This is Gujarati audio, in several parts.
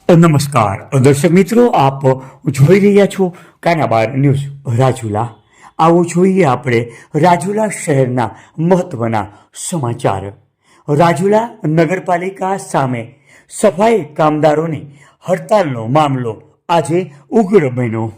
નમસ્કાર દર્શક મિત્રો, આપ જોઈ રહ્યા છો કાનાબાર ન્યૂઝ રાજુલા. આવો જોઈએ આપણે રાજુલા શહેરના મહત્વના સમાચાર. રાજુલા નગરપાલિકા સામે સફાઈ કામદારોની હડતાલનો મામલો આજે ઉગ્ર બન્યો.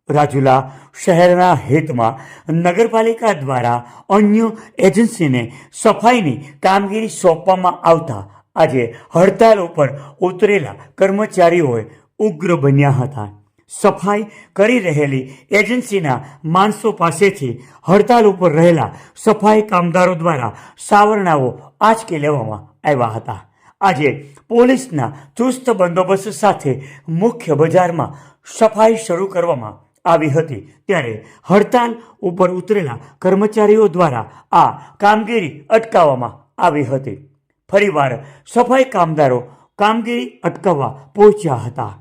રાજુલા શહેરના હિતમાં નગરપાલિકા દ્વારા અન્ય એજન્સીને સફાઈની કામગીરી સોંપવામાં આવતા આજે હડતાલ ઉપર ઉતરેલા કર્મચારીઓએ ઉગ્ર બન્યા હતા. સફાઈ કરી રહેલી એજન્સીના માણસો પાસેથી હડતાલ ઉપર રહેલા સફાઈ કામદારો દ્વારા સાવરણાઓ આંચકી લેવામાં આવ્યા હતા. આજે પોલીસના ચુસ્ત બંદોબસ્ત સાથે મુખ્ય બજારમાં સફાઈ શરૂ કરવામાં આવી હતી, ત્યારે હડતાલ ઉપર ઉતરેલા કર્મચારીઓ દ્વારા આ કામગીરી અટકાવવામાં આવી હતી. ફરીવાર સફાઈ કામદારો કામગીરી અટકાવવા પહોંચ્યા હતા,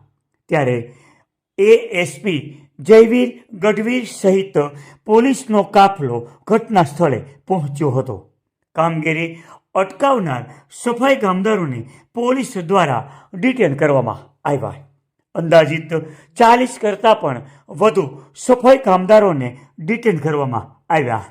ત્યારે એએસપી જયવીર ગઢવીર સહિત પોલીસનો કાફલો ઘટના સ્થળે પહોંચ્યો હતો. કામગીરી અટકાવનાર સફાઈ કામદારોને પોલીસ દ્વારા ડિટેન કરવામાં આવ્યા. અંદાજિત 40 કરતાં પણ વધુ સફાઈ કામદારોને ડિટેન કરવામાં આવ્યા.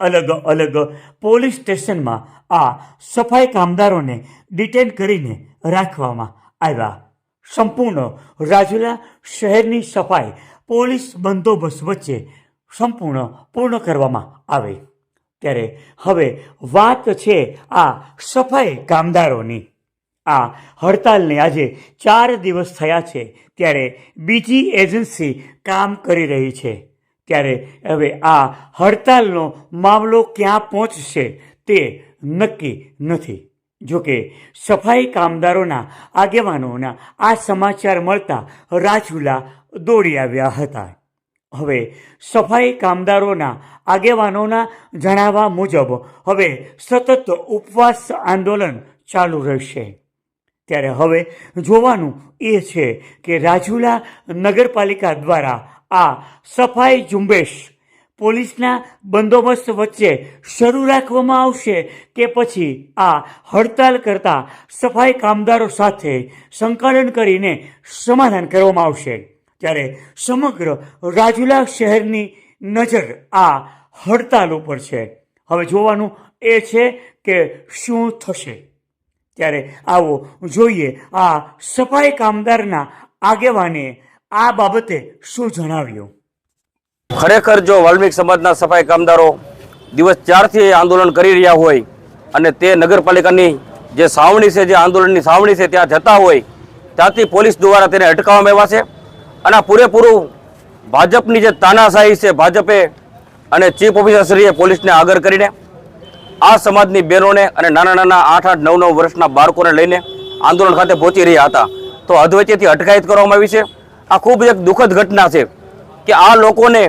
અલગ અલગ પોલીસ સ્ટેશનમાં આ સફાઈ કામદારોને ડિટેન કરીને રાખવામાં આવ્યા. સંપૂર્ણ રાજુલા શહેરની સફાઈ પોલીસ બંદોબસ્ત વચ્ચે પૂર્ણ કરવામાં આવે. ત્યારે હવે વાત છે આ સફાઈ કામદારોની. આ હડતાલને આજે 4 દિવસ થયા છે, ત્યારે બીજી એજન્સી કામ કરી રહી છે. ત્યારે હવે આ હડતાલનો મામલો ક્યાં પહોંચશે તે નક્કી નથી. જોકે સફાઈ કામદારોના આગેવાનોના આ સમાચાર મળતા રાજુલા દોડી આવ્યા હતા. હવે સફાઈ કામદારોના આગેવાનોના જણાવ્યા મુજબ હવે સતત ઉપવાસ આંદોલન ચાલુ રહેશે. ત્યારે હવે જોવાનું એ છે કે રાજુલા નગરપાલિકા દ્વારા આ સફાઈ ઝુંબેશ પોલીસના બંદોબસ્ત વચ્ચે શરૂ રાખવામાં આવશે કે પછી આ હડતાલ કરતા સફાઈ કામદારો સાથે સંકલન કરીને સમાધાન કરવામાં આવશે. ત્યારે સમગ્ર રાજુલા શહેરની નજર આ હડતાલ ઉપર છે. હવે જોવાનું એ છે કે શું થશે. ત્યારે આવો જોઈએ આ સફાઈ કામદારના આગેવાને આ બાબતે શું જણાવ્યું. ખરેખર જો વાલ્મીક સમાજના સફાઈ કામદારો દિવસ 4થી આંદોલન કરી રહ્યા હોય અને તે નગરપાલિકાની જે સાવણી છે, જે આંદોલનની સાવણી છે, ત્યાં જતા હોય, ત્યાંથી પોલીસ દ્વારા તેને અટકાવવામાં આવ્યા છે. અને આ પૂરેપૂરું ભાજપની જે તાનાશાહી છે, ભાજપે અને ચીફ ઓફિસરશ્રીએ પોલીસને આગળ કરીને આ સમાજની બહેનોને અને નાના નાના 8-8, 9-9 વર્ષના બાળકોને લઈને આંદોલન ખાતે પહોંચી રહ્યા હતા, તો અધવચ્ચેથી અટકાયત કરવામાં આવી છે. આ ખૂબ એક દુઃખદ ઘટના છે કે આ લોકોને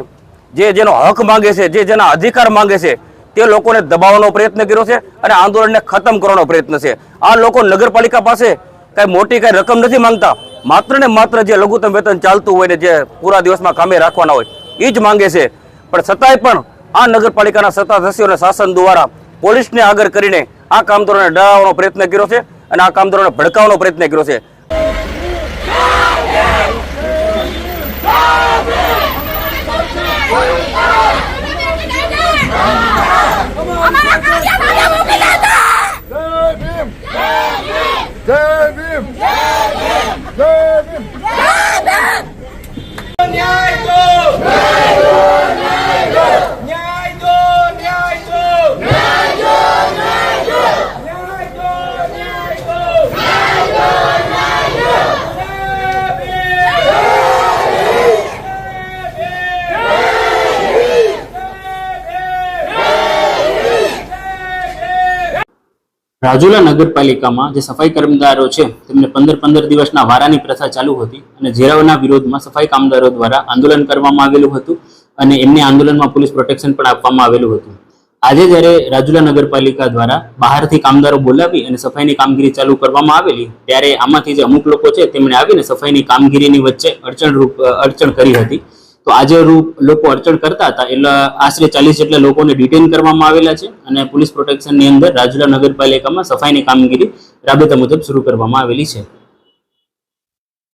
જેનો હક માંગે છે, જેના અધિકાર માંગે છે, તે લોકોને દબાવવાનો પ્રયત્ન કર્યો છે અને આંદોલનને ખતમ કરવાનો પ્રયત્ન છે. આ લોકો નગરપાલિકા પાસે કાંઈ મોટી કાંઈ રકમ નથી માંગતા, માત્ર ને માત્ર જે લઘુત્તમ વેતન ચાલતું હોય ને જે પૂરા દિવસમાં કામે રાખવાના હોય એ જ માંગે છે. પણ છતાંય પણ આ નગરપાલિકાના સત્તાધીશો અને શાસન દ્વારા પોલીસને આગળ કરીને આ કામદારોને ડરાવવાનો પ્રયત્ન કર્યો છે અને આ કામદારોને ભડકાવવાનો પ્રયત્ન કર્યો છે. રાજુલા નગરપાલિકામાં જે સફાઈ કામદારો છે તેમને 15 દિવસના વારાની પ્રથા ચાલુ હતી અને જેરાઓના વિરોધમાં સફાઈ કામદારો દ્વારા આંદોલન કરવામાં આવેલું હતું અને એમને આંદોલનમાં પોલીસ પ્રોટેક્શન પણ આપવામાં આવેલું હતું. આજે જ્યારે રાજુલા નગરપાલિકા દ્વારા બહારથી કામદારો બોલાવી અને સફાઈની કામગીરી ચાલુ કરવામાં આવેલી, ત્યારે આમાંથી જે અમુક લોકો છે તેમણે આવીને સફાઈની કામગીરીની વચ્ચે અડચણ કરી હતી. તો આજે લોકો અડચણ કરતા હતા એટલે આશરે 40 જેટલા લોકોને ડિટેન કરવામાં આવેલા છે અને પોલીસ પ્રોટેક્શનની અંદર રાજુલા નગરપાલિકામાં સફાઈની કામગીરી રાબેતા મુજબ શરૂ કરવામાં આવેલી છે.